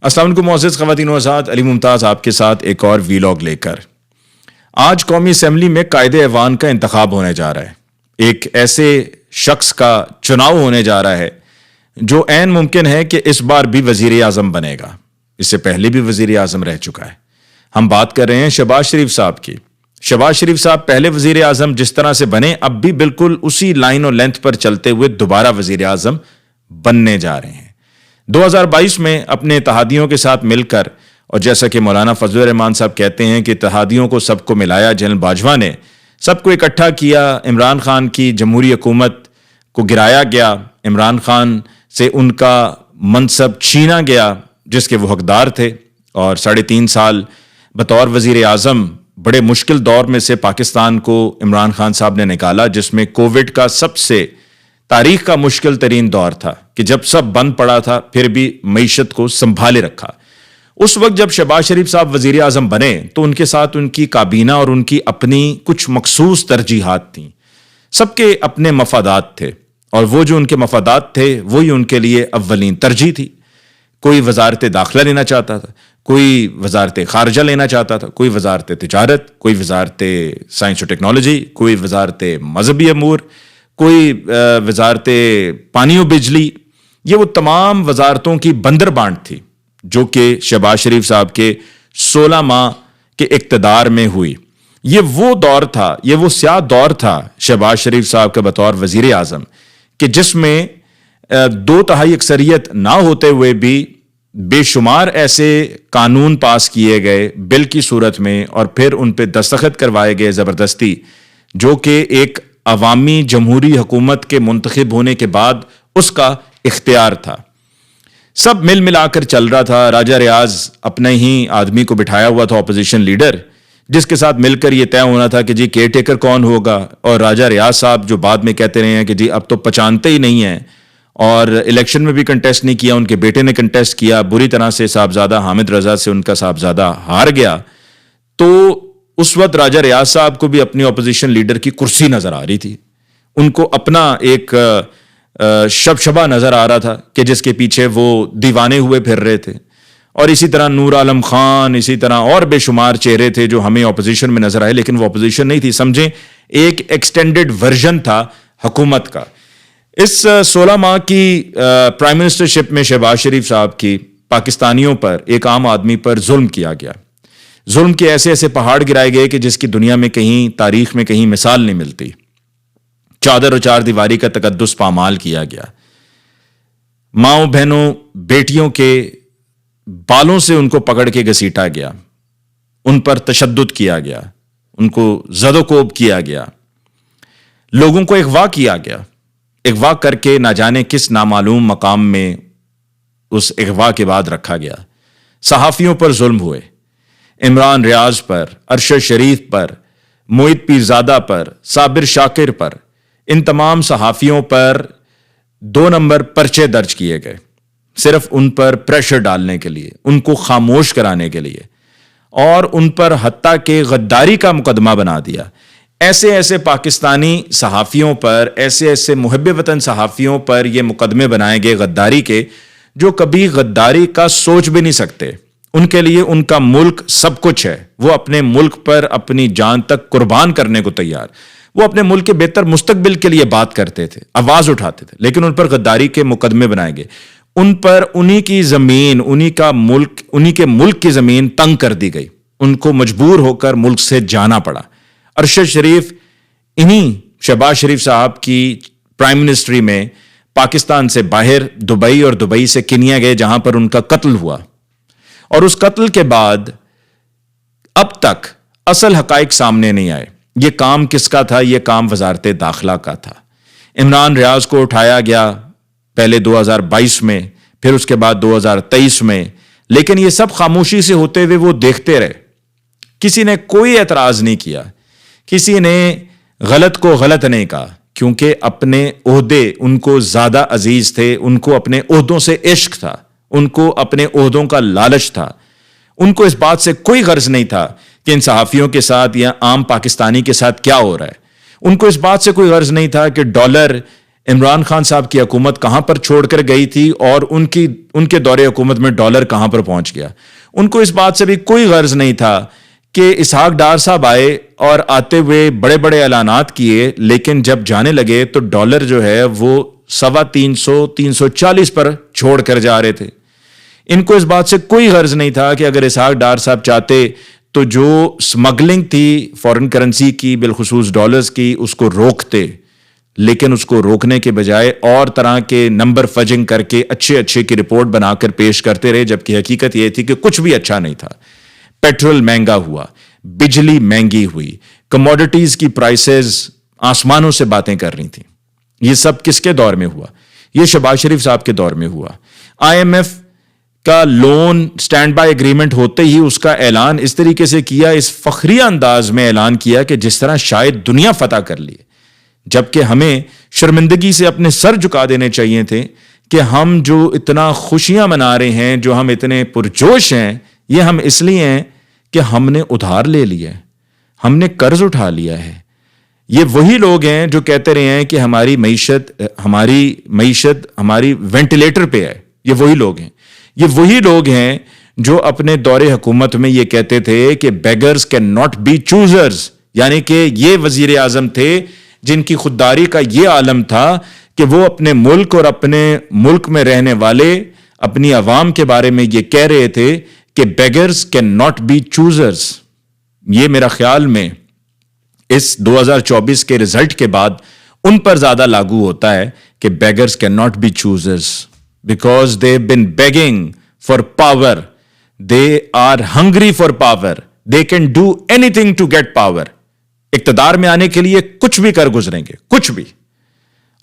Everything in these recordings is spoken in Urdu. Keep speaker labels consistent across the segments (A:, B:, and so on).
A: السلام علیکم معزز خواتین و حضرات، علی ممتاز آپ کے ساتھ ایک اور ویلاگ لے کر۔ آج قومی اسمبلی میں قائد ایوان کا انتخاب ہونے جا رہا ہے۔ ایک ایسے شخص کا چناؤ ہونے جا رہا ہے جو عین ممکن ہے کہ اس بار بھی وزیر اعظم بنے گا۔ اس سے پہلے بھی وزیر اعظم رہ چکا ہے۔ ہم بات کر رہے ہیں شہباز شریف صاحب کی۔ شہباز شریف صاحب پہلے وزیر اعظم جس طرح سے بنے، اب بھی بالکل اسی لائن اور لینتھ پر چلتے ہوئے دوبارہ وزیر اعظم بننے جا رہے ہیں۔ 2022 میں اپنے اتحادیوں کے ساتھ مل کر، اور جیسا کہ مولانا فضل الرحمان صاحب کہتے ہیں کہ اتحادیوں کو سب کو ملایا، جنرل باجوہ نے سب کو اکٹھا کیا، عمران خان کی جمہوری حکومت کو گرایا گیا، عمران خان سے ان کا منصب چھینا گیا جس کے وہ حقدار تھے، اور 3.5 سال بطور وزیر اعظم بڑے مشکل دور میں سے پاکستان کو عمران خان صاحب نے نکالا، جس میں کووڈ کا سب سے تاریخ کا مشکل ترین دور تھا کہ جب سب بند پڑا تھا پھر بھی معیشت کو سنبھالے رکھا۔ اس وقت جب شہباز شریف صاحب وزیر اعظم بنے تو ان کے ساتھ ان کی کابینہ اور ان کی اپنی کچھ مخصوص ترجیحات تھیں۔ سب کے اپنے مفادات تھے، اور وہ جو ان کے مفادات تھے وہی ان کے لیے اولین ترجیح تھی۔ کوئی وزارت داخلہ لینا چاہتا تھا، کوئی وزارت خارجہ لینا چاہتا تھا، کوئی وزارت تجارت، کوئی وزارت سائنس و ٹیکنالوجی، کوئی وزارت مذہبی امور، کوئی وزارت پانی و بجلی۔ یہ وہ تمام وزارتوں کی بندر بانٹ تھی جو کہ شہباز شریف صاحب کے 16 ماہ کے اقتدار میں ہوئی۔ یہ وہ دور تھا، یہ وہ سیاہ دور تھا شہباز شریف صاحب کے بطور وزیر اعظم کہ جس میں 2/3 اکثریت نہ ہوتے ہوئے بھی بے شمار ایسے قانون پاس کیے گئے بل کی صورت میں، اور پھر ان پہ دستخط کروائے گئے زبردستی، جو کہ ایک عوامی جمہوری حکومت کے منتخب ہونے کے بعد اس کا اختیار تھا۔ سب مل ملا کر چل رہا تھا۔ راجہ ریاض اپنے ہی آدمی کو بٹھایا ہوا تھا، اپوزیشن لیڈر، جس کے ساتھ مل کر یہ طے ہونا تھا کہ جی کیئر ٹیکر کون ہوگا، اور راجہ ریاض صاحب جو بعد میں کہتے رہے ہیں کہ جی اب تو پہچانتے ہی نہیں ہیں، اور الیکشن میں بھی کنٹیسٹ نہیں کیا، ان کے بیٹے نے کنٹیسٹ کیا، بری طرح سے صاحبزادہ حامد رضا سے ان کا صاحبزادہ ہار گیا۔ تو اس وقت راجہ ریاض صاحب کو بھی اپنی اپوزیشن لیڈر کی کرسی نظر آ رہی تھی، ان کو اپنا ایک شبشبہ نظر آ رہا تھا کہ جس کے پیچھے وہ دیوانے ہوئے پھر رہے تھے، اور اسی طرح نور عالم خان، اسی طرح اور بے شمار چہرے تھے جو ہمیں اپوزیشن میں نظر آئے، لیکن وہ اپوزیشن نہیں تھی، سمجھیں ایک ایکسٹینڈڈ ورژن تھا حکومت کا۔ اس 16 ماہ کی پرائم منسٹرشپ میں شہباز شریف صاحب کی پاکستانیوں پر، ایک عام آدمی پر ظلم کیا گیا۔ ظلم کے ایسے ایسے پہاڑ گرائے گئے کہ جس کی دنیا میں کہیں، تاریخ میں کہیں مثال نہیں ملتی۔ چادر و چار دیواری کا تقدس پامال کیا گیا۔ ماؤں بہنوں بیٹیوں کے بالوں سے ان کو پکڑ کے گھسیٹا گیا، ان پر تشدد کیا گیا، ان کو زد و کوب کیا گیا، لوگوں کو اغوا کیا گیا، اغوا کر کے نہ جانے کس نامعلوم مقام میں اس اغوا کے بعد رکھا گیا۔ صحافیوں پر ظلم ہوئے، عمران ریاض پر، ارشد شریف پر، معید پیرزادہ پر، صابر شاکر پر، ان تمام صحافیوں پر 2 نمبر پرچے درج کیے گئے، صرف ان پر پریشر ڈالنے کے لیے، ان کو خاموش کرانے کے لیے، اور ان پر حتیٰ کہ غداری کا مقدمہ بنا دیا۔ ایسے ایسے پاکستانی صحافیوں پر، ایسے ایسے محب وطن صحافیوں پر یہ مقدمے بنائے گئے غداری کے، جو کبھی غداری کا سوچ بھی نہیں سکتے۔ ان کے لیے ان کا ملک سب کچھ ہے، وہ اپنے ملک پر اپنی جان تک قربان کرنے کو تیار، وہ اپنے ملک کے بہتر مستقبل کے لیے بات کرتے تھے، آواز اٹھاتے تھے، لیکن ان پر غداری کے مقدمے بنائے گئے۔ ان پر انہی کی زمین، انہی کے ملک کی زمین تنگ کر دی گئی، ان کو مجبور ہو کر ملک سے جانا پڑا۔ ارشد شریف انہی شہباز شریف صاحب کی پرائم منسٹری میں پاکستان سے باہر دبئی، اور دبئی سے کنیا گئے جہاں پر ان کا قتل ہوا، اور اس قتل کے بعد اب تک اصل حقائق سامنے نہیں آئے۔ یہ کام کس کا تھا؟ یہ کام وزارت داخلہ کا تھا۔ عمران ریاض کو اٹھایا گیا پہلے 2022 میں، پھر اس کے بعد 2023 میں، لیکن یہ سب خاموشی سے ہوتے ہوئے وہ دیکھتے رہے۔ کسی نے کوئی اعتراض نہیں کیا، کسی نے غلط کو غلط نہیں کہا، کیونکہ اپنے عہدے ان کو زیادہ عزیز تھے، ان کو اپنے عہدوں سے عشق تھا، ان کو اپنے عہدوں کا لالچ تھا۔ ان کو اس بات سے کوئی غرض نہیں تھا کہ ان صحافیوں کے ساتھ یا عام پاکستانی کے ساتھ کیا ہو رہا ہے۔ ان کو اس بات سے کوئی غرض نہیں تھا کہ ڈالر عمران خان صاحب کی حکومت کہاں پر چھوڑ کر گئی تھی اور ان کے دور حکومت میں ڈالر کہاں پر پہنچ گیا. ان کو اس بات سے بھی کوئی غرض نہیں تھا کہ اسحاق ڈار صاحب آئے اور آتے ہوئے بڑے بڑے اعلانات کیے، لیکن جب جانے لگے تو ڈالر جو ہے وہ 350 340 پر چھوڑ کر جا رہے تھے. ان کو اس بات سے کوئی غرض نہیں تھا کہ اگر اسحاق ڈار صاحب چاہتے تو جو سمگلنگ تھی فورن کرنسی کی، بالخصوص ڈالرز کی، اس کو روکتے، لیکن اس کو روکنے کے بجائے اور طرح کے نمبر فجنگ کر کے اچھے کی رپورٹ بنا کر پیش کرتے رہے، جبکہ حقیقت یہ تھی کہ کچھ بھی اچھا نہیں تھا. پیٹرول مہنگا ہوا، بجلی مہنگی ہوئی، کموڈٹیز کی پرائسز آسمانوں سے باتیں کر رہی تھیں. یہ سب کس کے دور میں ہوا؟ یہ شہباز شریف صاحب کے دور میں ہوا. IMF کا لون سٹینڈ بائی ایگریمنٹ ہوتے ہی اس کا اعلان اس طریقے سے کیا، اس فخریہ انداز میں اعلان کیا کہ جس طرح شاید دنیا فتح کر لی، جبکہ ہمیں شرمندگی سے اپنے سر جھکا دینے چاہیے تھے کہ ہم جو اتنا خوشیاں منا رہے ہیں، جو ہم اتنے پرجوش ہیں، یہ ہم اس لیے ہیں کہ ہم نے ادھار لے لیا ہے، ہم نے قرض اٹھا لیا ہے. یہ وہی لوگ ہیں جو کہتے رہے ہیں کہ ہماری معیشت ہماری وینٹیلیٹر پہ ہے. یہ وہی لوگ ہیں جو اپنے دور حکومت میں یہ کہتے تھے کہ beggars cannot be choosers, یعنی کہ یہ وزیر اعظم تھے جن کی خودداری کا یہ عالم تھا کہ وہ اپنے ملک اور اپنے ملک میں رہنے والے اپنی عوام کے بارے میں یہ کہہ رہے تھے کہ beggars cannot be choosers. یہ میرا خیال میں اس 2024 کے رزلٹ کے بعد ان پر زیادہ لاگو ہوتا ہے کہ beggars cannot be choosers because they have been begging for power, they are hungry for power, they can do anything to get power. اقتدار میں آنے کے لیے کچھ بھی کر گزریں گے، کچھ بھی.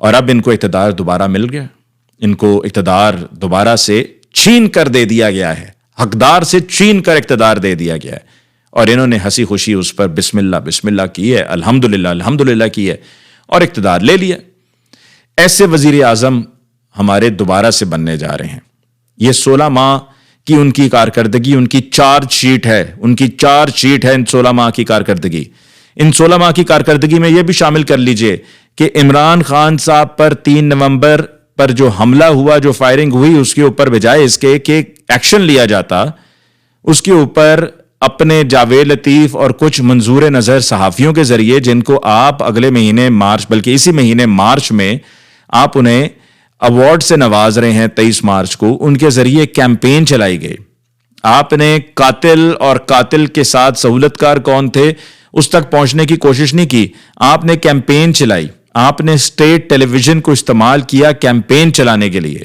A: اور اب ان کو اقتدار دوبارہ مل گیا، ان کو اقتدار دوبارہ سے چھین کر دے دیا گیا ہے، حقدار سے چھین کر اقتدار دے دیا گیا ہے، اور انہوں نے ہنسی خوشی اس پر بسم اللہ کی ہے، الحمدللہ کی ہے، اور اقتدار لے لیا. ایسے وزیر اعظم ہمارے دوبارہ سے بننے جا رہے ہیں. یہ 16 ماہ کی ان کی کارکردگی، ان کی چارج شیٹ ہے ان 16 ماہ کی کارکردگی. ان 16 ماہ کی کارکردگی میں یہ بھی شامل کر لیجئے کہ عمران خان صاحب پر 3 نومبر پر جو حملہ ہوا، جو فائرنگ ہوئی، اس کے اوپر بجائے اس کے کہ ایکشن لیا جاتا، اس کے اوپر اپنے جاوید لطیف اور کچھ منظور نظر صحافیوں کے ذریعے، جن کو آپ اگلے مہینے مارچ، بلکہ اسی مہینے مارچ میں آپ انہیں ایوارڈ سے نواز رہے ہیں 23 مارچ کو، ان کے ذریعے کیمپین چلائی گئی. آپ نے قاتل اور قاتل کے ساتھ سہولت کار کون تھے اس تک پہنچنے کی کوشش نہیں کی. آپ نے کیمپین چلائی، آپ نے اسٹیٹ ٹیلی ویژن کو استعمال کیا کیمپین چلانے کے لیے.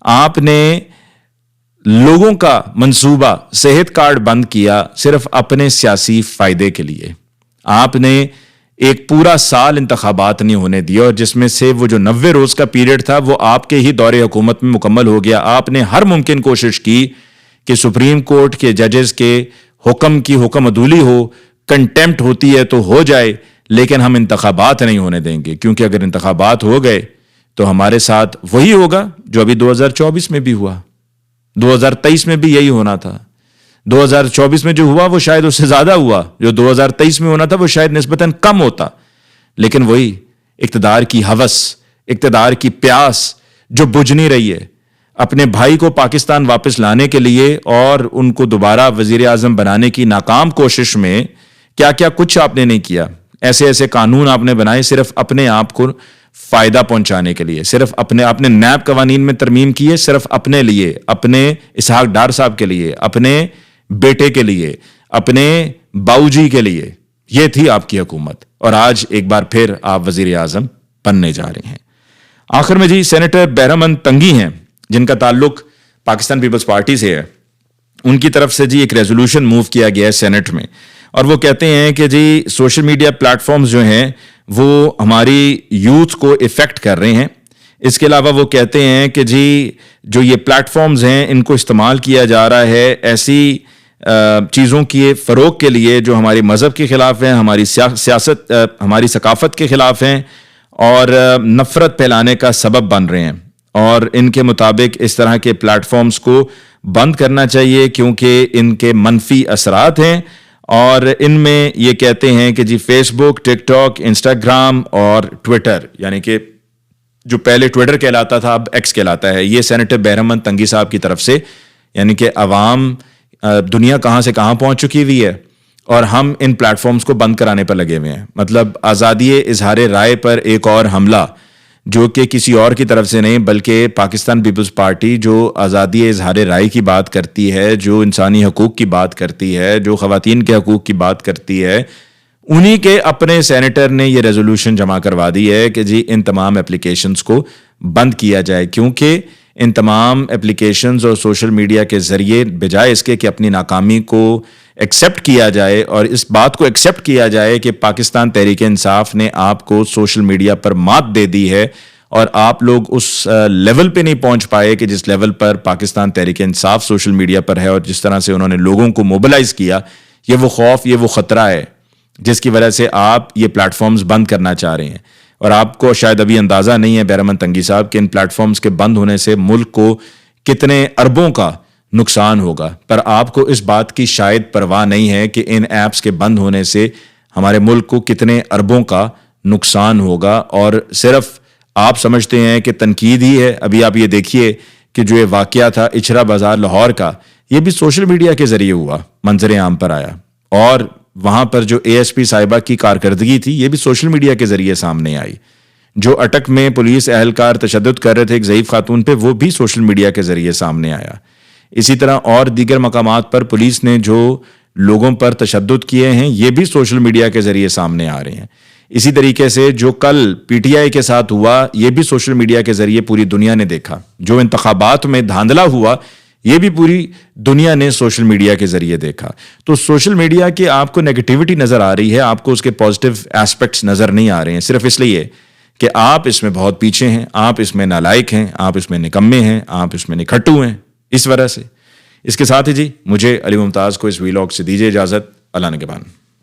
A: آپ نے لوگوں کا منصوبہ صحت کارڈ بند کیا صرف اپنے سیاسی فائدے کے لیے. آپ نے ایک پورا سال انتخابات نہیں ہونے دیا، اور جس میں سے وہ جو 90 روز کا پیریڈ تھا وہ آپ کے ہی دور حکومت میں مکمل ہو گیا. آپ نے ہر ممکن کوشش کی کہ سپریم کورٹ کے ججز کے حکم کی حکم عدولی ہو، کنٹیمپٹ ہوتی ہے تو ہو جائے، لیکن ہم انتخابات نہیں ہونے دیں گے، کیونکہ اگر انتخابات ہو گئے تو ہمارے ساتھ وہی ہوگا جو ابھی 2024 میں بھی ہوا، 2023 میں بھی یہی ہونا تھا. 2024 میں جو ہوا وہ شاید اس سے زیادہ ہوا، جو 2023 میں ہونا تھا وہ شاید نسبتاً کم ہوتا. لیکن وہی اقتدار کی ہوس، اقتدار کی پیاس جو بجھ نہیں رہی ہے، اپنے بھائی کو پاکستان واپس لانے کے لیے اور ان کو دوبارہ وزیر اعظم بنانے کی ناکام کوشش میں کیا کیا کچھ آپ نے نہیں کیا. ایسے قانون آپ نے بنائے صرف اپنے آپ کو فائدہ پہنچانے کے لیے، صرف آپ نے نیب قوانین میں ترمیم کیے صرف اپنے لیے، اپنے اسحاق ڈار صاحب کے لیے، اپنے بیٹے کے لیے، اپنے باؤ جی کے لیے. یہ تھی آپ کی حکومت، اور آج ایک بار پھر آپ وزیر اعظم بننے جا رہے ہیں. آخر میں جی سینیٹر بہرامند تنگی ہیں جن کا تعلق پاکستان پیپلز پارٹی سے ہے، ان کی طرف سے جی ایک ریزولوشن موو کیا گیا ہے سینٹ میں، اور وہ کہتے ہیں کہ جی سوشل میڈیا پلیٹ فارمز جو ہیں وہ ہماری یوتھ کو افیکٹ کر رہے ہیں. اس کے علاوہ وہ کہتے ہیں کہ جی جو یہ پلیٹ فارمز ہیں ان کو استعمال کیا جا رہا ہے ایسی چیزوں کی فروغ کے لیے جو ہماری مذہب کے خلاف ہیں، ہماری سیاست، ہماری ثقافت کے خلاف ہیں، اور نفرت پھیلانے کا سبب بن رہے ہیں. اور ان کے مطابق اس طرح کے پلیٹ فارمز کو بند کرنا چاہیے کیونکہ ان کے منفی اثرات ہیں. اور ان میں یہ کہتے ہیں کہ جی فیس بک، ٹک ٹاک، انسٹاگرام اور ٹویٹر، یعنی کہ جو پہلے ٹویٹر کہلاتا تھا اب ایکس کہلاتا ہے، یہ سینیٹر بہرام تنگی صاحب کی طرف سے، یعنی کہ عوام دنیا کہاں سے کہاں پہنچ چکی ہوئی ہے اور ہم ان پلیٹ فارمز کو بند کرانے پر لگے ہوئے ہیں. مطلب آزادی اظہار رائے پر ایک اور حملہ جو کہ کسی اور کی طرف سے نہیں بلکہ پاکستان پیپلز پارٹی جو آزادی اظہار رائے کی بات کرتی ہے، جو انسانی حقوق کی بات کرتی ہے، جو خواتین کے حقوق کی بات کرتی ہے، انہی کے اپنے سینیٹر نے یہ ریزولوشن جمع کروا دی ہے کہ جی ان تمام اپلیکیشنز کو بند کیا جائے، کیونکہ ان تمام اپلیکیشنز اور سوشل میڈیا کے ذریعے بجائے اس کے کہ اپنی ناکامی کو ایکسیپٹ کیا جائے اور اس بات کو ایکسیپٹ کیا جائے کہ پاکستان تحریک انصاف نے آپ کو سوشل میڈیا پر مات دے دی ہے اور آپ لوگ اس لیول پہ نہیں پہنچ پائے کہ جس لیول پر پاکستان تحریک انصاف سوشل میڈیا پر ہے، اور جس طرح سے انہوں نے لوگوں کو موبلائز کیا، یہ وہ خوف، یہ وہ خطرہ ہے جس کی وجہ سے آپ یہ پلیٹ فارمز بند کرنا چاہ رہے ہیں. اور آپ کو شاید ابھی اندازہ نہیں ہے بہرام تنگی صاحب کہ ان پلیٹ فارمز کے بند ہونے سے ملک کو کتنے اربوں کا نقصان ہوگا، پر آپ کو اس بات کی شاید پرواہ نہیں ہے کہ ان ایپس کے بند ہونے سے ہمارے ملک کو کتنے اربوں کا نقصان ہوگا. اور صرف آپ سمجھتے ہیں کہ تنقید ہی ہے. ابھی آپ یہ دیکھیے کہ جو یہ واقعہ تھا اچھرا بازار لاہور کا، یہ بھی سوشل میڈیا کے ذریعے ہوا، منظر عام پر آیا، اور وہاں پر جو اے ایس پی صاحبہ کی کارکردگی تھی یہ بھی سوشل میڈیا کے ذریعے سامنے آئی. جو اٹک میں پولیس اہلکار تشدد کر رہے تھے ایک ضعیف خاتون پہ، وہ بھی سوشل میڈیا کے ذریعے سامنے آیا. اسی طرح اور دیگر مقامات پر پولیس نے جو لوگوں پر تشدد کیے ہیں یہ بھی سوشل میڈیا کے ذریعے سامنے آ رہے ہیں. اسی طریقے سے جو کل پی ٹی آئی کے ساتھ ہوا یہ بھی سوشل میڈیا کے ذریعے پوری دنیا نے دیکھا. جو انتخابات میں دھاندلا ہوا یہ بھی پوری دنیا نے سوشل میڈیا کے ذریعے دیکھا. تو سوشل میڈیا کی آپ کو نیگیٹیوٹی نظر آ رہی ہے، آپ کو اس کے پازیٹیو ایسپیکٹس نظر نہیں آ رہے ہیں، صرف اس لیے کہ آپ اس میں بہت پیچھے ہیں، آپ اس میں نالائق ہیں، آپ اس میں نکمے ہیں، آپ اس میں نکھٹو ہیں. اس وجہ سے اس کے ساتھ ہی جی مجھے علی ممتاز کو اس ویلاگ سے دیجیے اجازت. اللہ نگہبان.